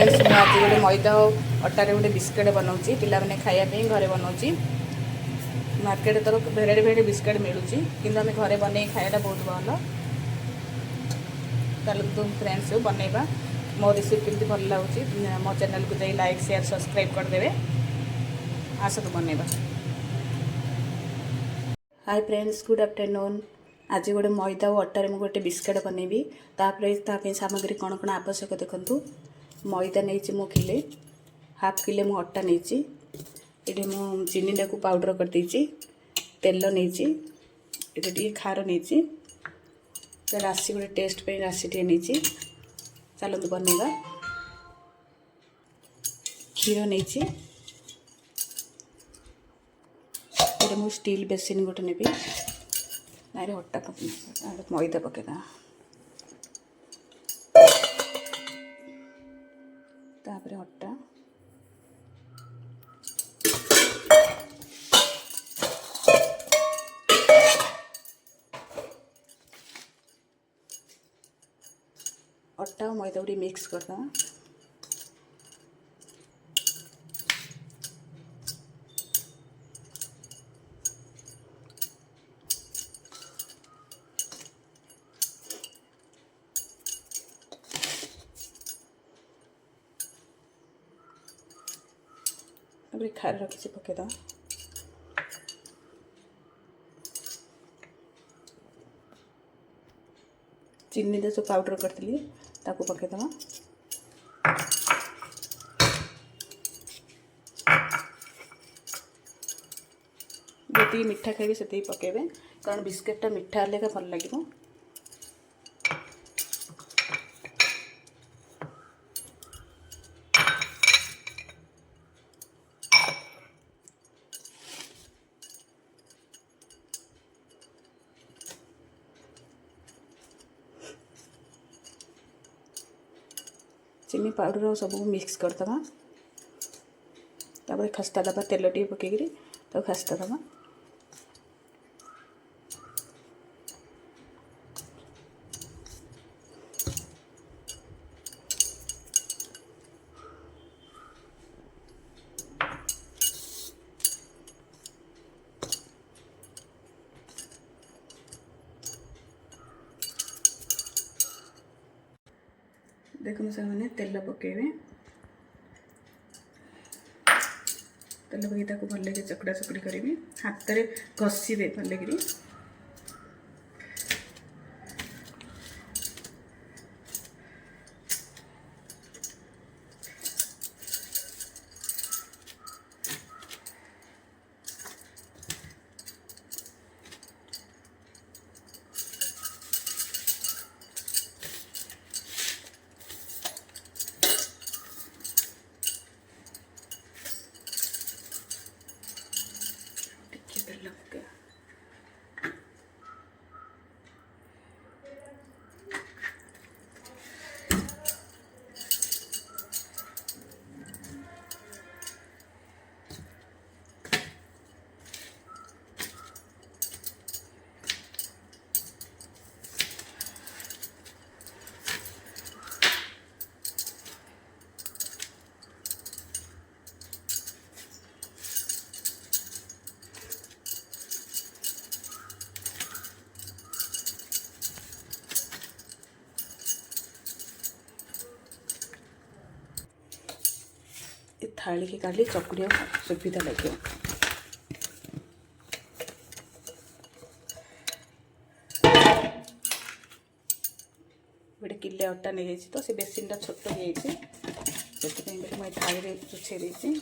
Friends मुझे आज गोटे मैदा और अटारे गोटे बिस्किट बनाऊँगी पिलाने खायापी घरे बनाऊँगी। मार्केट तो भेराइटी भेराइटी बिस्किट मिलूँ कि आम घरे बन खाया बहुत भल। चलते फ्रेंड्स बनवा मो रेसिपी केमती भल लगुच मो चैनल को जाई लाइक शेयर सब्सक्राइब करदे। आस तो बनवा। Hi friends good afternoon. आज गोटे मैदा और अटारे मुझे गोटे बिस्किट बनैबी। ताप सामग्री कौन कौन आवश्यक देखूँ। मैदा नहीं मु किले हाफ किले मु अटा नहीं ये मु चीनी को पाउडर कर देछि। तेल नहीं ये खार नहीं राशि गोटे टेस्ट पे राशि टे नहीं। चलते बनवा। क्षीर नहीं मु स्टील बेसिन गोटे नेबी ना अटा मैदा पकेदा तापर अटा अटा और मैदा को मिक्स करदा। खार रखी पकेदा। चीनी जो पाउडर करती ताको पकेदमा। जी मीठा खाइबे से पकेबे कारण बिस्किटा मीठा हेल्ले भल लगे। चीनी पाउडर सब मिक्स करदमा। तापर खस्ता दबा तेल टे पकईकरी तो खस्ता दबा। देखो से तेल पकेबे। तेल पकई भल लगे चकड़ा चकड़ी करी हाथ में घषिबे भल लगे। थाली की काढ़ी चकुड़िया सुविधा लगे। गोटे किले अटा नहीं जाइए तो से बेसिन छोट हो जाए मुझे थाली में लुचे देती।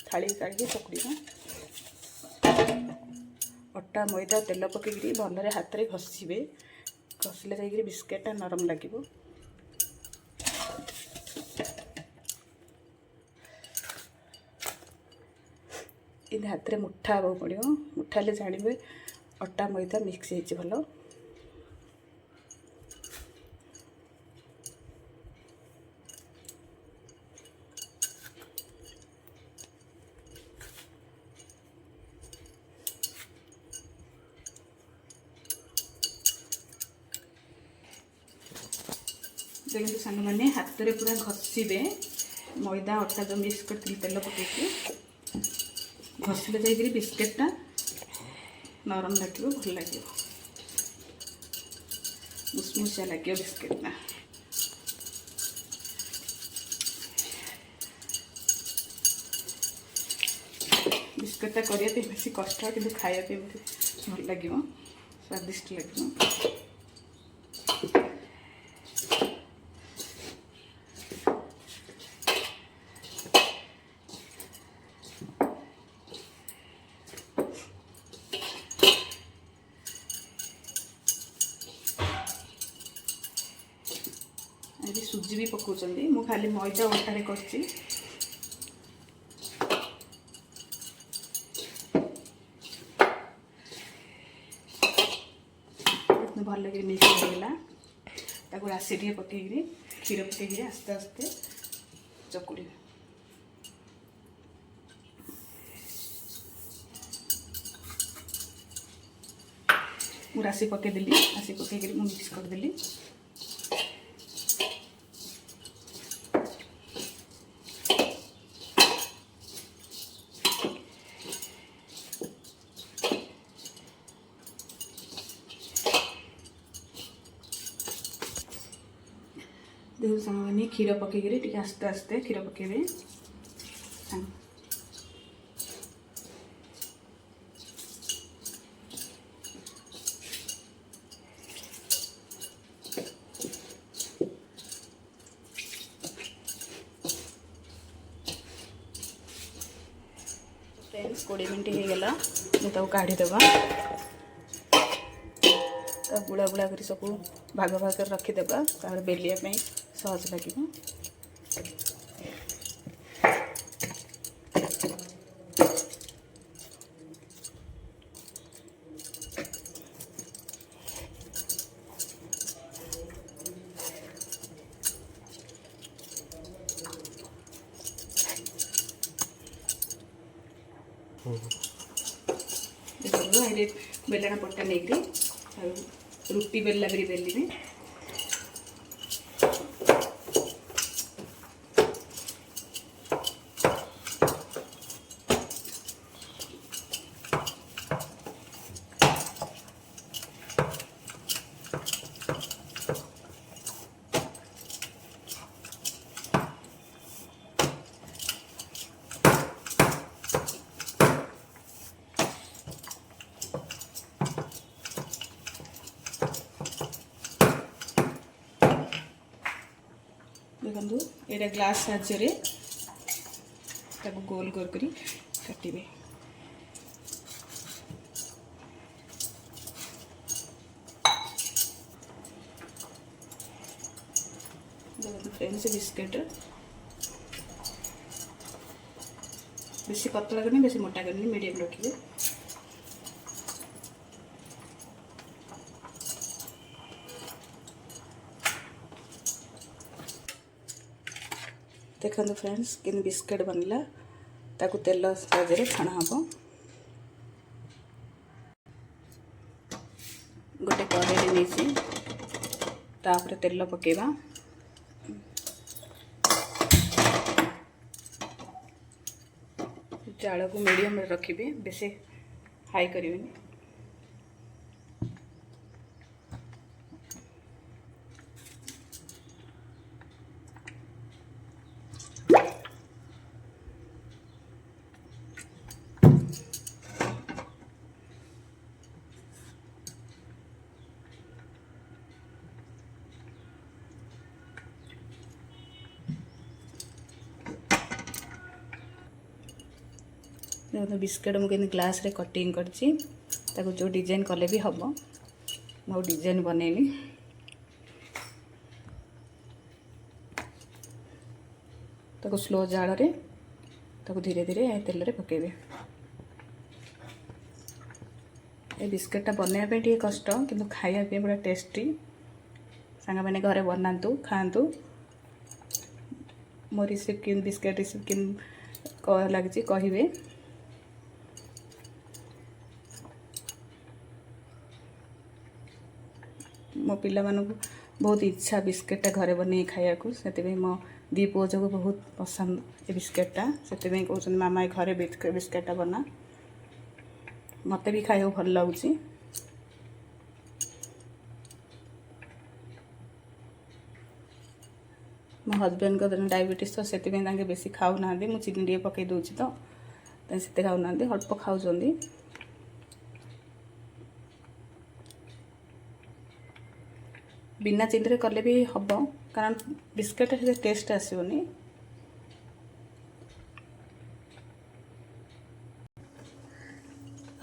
थाली काढ़ी चकुड़िया अटा मैदा तेल पकईकरी भल हाथ में घषिबे। घषिले जाइए बिस्किटा नरम लगे। इन हाथ में मुठा हाँ पड़ो। मुठा ले जानवे अटा मैदा मिक्स हो भल। देखिए सांग मैंने हाथ में पूरा घषिबे मैदा अटा जो मिक्स कर तेल पकईकि घषिले जाइए बिस्किटा नरम लगे भल लगे मुसमुसिया लगे बिस्किटा। बिस्किटा करने बेस कष्ट कि खायापी भल लगे स्वादिष्ट लगे। आज सुजी भी पकाउछन्ती मु खाली मैदा अटारे करछि। भल लगे मिक्स होगा ताको राशि टे पकईकि क्षीर पकईकि आस्ते आस्ते चकुड़ी मु राशि पकईदेली राशि पकईकि मिक्स करदेली। देखो सामने क्षीर पकईकि आस्ते आस्ते क्षीर पकईबे फ्रेंड्स 20 मिनट होगला मुझे काढ़ीदेवा गुड़ा गुड़ा कर सब भाग भाग कर रखीदेवा बेलिया सहज लगे। बेलना पट्टा नहीं रुटी बेलला भी बेलि देखु ये ग्लास साहाय्य गोल गोल करी काटिबे। फ्रेंड्स बिस्किट बेसी पतला करनी बेसी मोटा करनी मीडियम रखिए। देखो फ्रेंड्स कि बिस्किट बनला ताकू तेल साहाय्य छाणा हम। गोटे कड़ाई नहीं तापर तेल पकेबा जाल को मीडियम रखिए बेसी हाई करिवेनी। देखो बिस्किट मुझे ग्लास रे कटिंग करछि ताको जो डिजाइन कले भी हम मो डिजाइन बनैनी। ताको स्लो जाल रे ताको धीरे धीरे तेल रे पकेबे। ये बिस्किटा बनैया पे टी कष्ट किंतु खाया पे बड़ा टेस्टी। सांगा मैंने घरे बनातु खातु। मो रेसिपी कि बिस्किट रेसिपी कि लगी कहे। मो पिला मानू बहुत इच्छा बिस्किटा घरे बन खाया से मो दी पुओ जो बहुत पसंद ये बिस्केटा से कहते मामा ये घरे बिस्केटा बना मत भी खाई भल लगुच मो हजबैंड को डायबिटीज तो से बेसी खाऊ ना मु चीनी टे पकई दूसरी तो से खाऊ ना अल्प खाऊ बिना चीनी कले भी हम कारण बिस्केट से टेस्ट आसोनी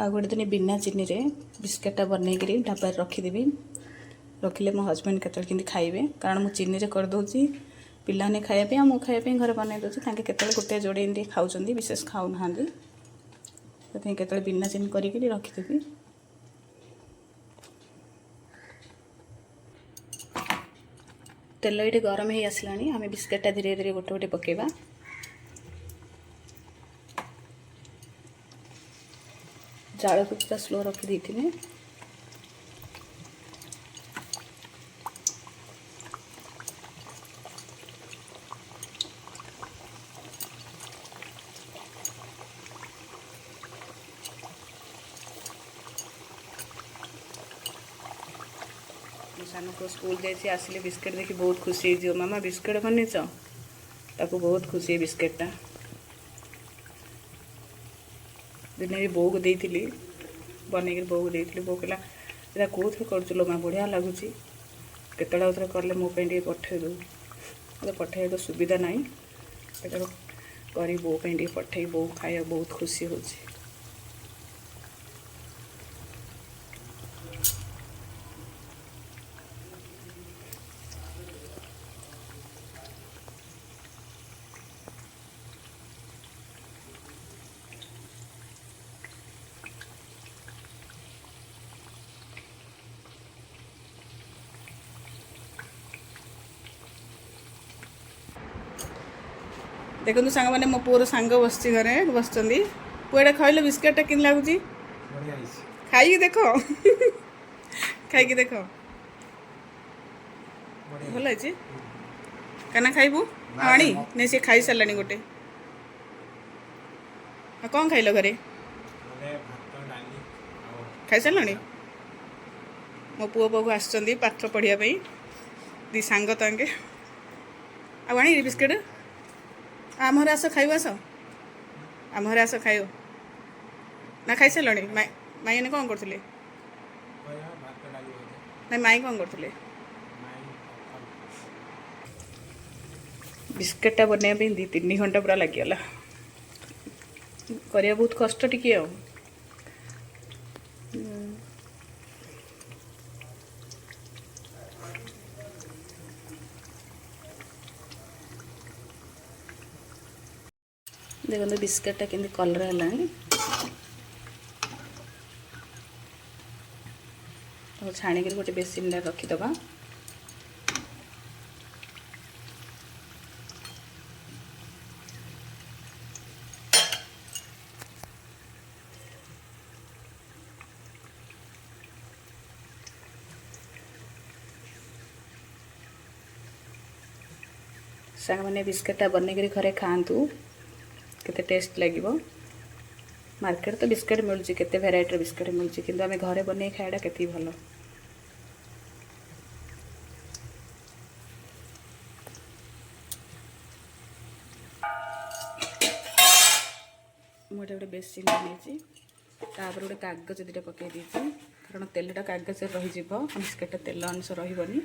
आ गोटे दिन बिना चीनी रे बिस्केटा बनईकरी ढाबा रखीदेवी रखिले मो हजबैंड के खाइबे कारण मुझे चीनी रे कर दूची पिलाने खायापी आ खायापी घर बनई दूसरी केतले गोटे जोड़े एमती खाऊँ विशेष खाऊ ना केतले बिना चीनी करी रखीदेवी तेल ये गरम हो आसला आम बिस्केटा धीरे धीरे गोटे गोटे पकेबा जाल को पूरा स्लो रखी देथिले सान को स्कूल जाइए आसिले बिस्केट देखी बहुत खुशी हो मामा बिस्केट बनईच ताको बहुत खुशी बिस्केटा दिन भी बो को देती बनईक बो को देती बो कहला यहाँ कौन कर माँ बढ़िया लगुच केतला कले मोपाई पठे दो मतलब पठे तो सुविधा ना कर बो पठे बो खाया बहुत खुशी हो देखो सांग मैंने मो पुअर सांग बस घरे बस पुआड़े खाइल बिस्केटा कि लगुच खाई देख खाई देख भल है कहना खाइबू आनी नहीं सी खाई सारे गोटे कौन खाइल घरे खाई सारे मो पुओ पाक आस पाठ पढ़ाई दी सांग तांगे आनी बिस्केट आम घर आस खाइब आस आम घर आस खाइब ना खाई सारे माई ने कौन करते ना माई कौन करते बिस्केटा बनवाई 2-3 घंटा पूरा लगिगला करिया बहुत कष्ट टिके आ देखो बिस्केटा के कलर है छाणिक गोटे बेसिन रखीदबा सांग मैंने बिस्केटा बनईकरी घरे खातु केते टेस्ट लगे मार्केट तो बिस्केट मिलूँ केते भेराइटर बिस्केट मिलूँ कि आम घरे बन खाइटा के भल मुझे गोटे बेसिन नहीं गोटे कागज दुटा पकई कारण तेलटा कागज रही बिस्केट तेल अंश रही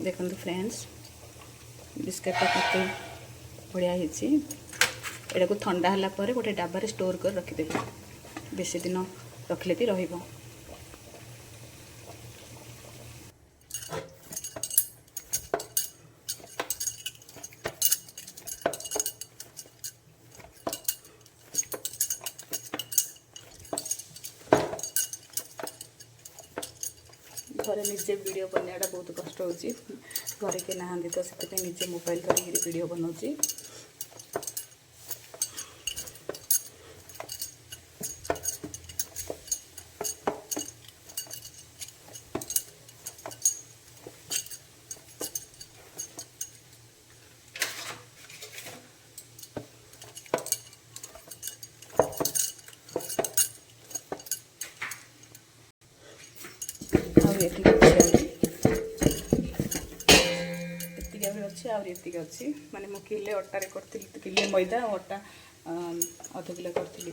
देखो फ्रेंड्स बिस्किटा केते बढ़िया होती एटा को ठंडा होला पर गोटे डाबारे स्टोर कर रखिदेवे बेसी दिन रखले भी रहिबो। घरे निजे वीडियो बनाटा बहुत कष्ट होची घरे के नहांती तो से निजे मोबाइल करी वीडियो बनाऊँगी। अच्छी अच्छी माने मो किले अटारे करथिली किले मैदा अटा आधा किलो करथिली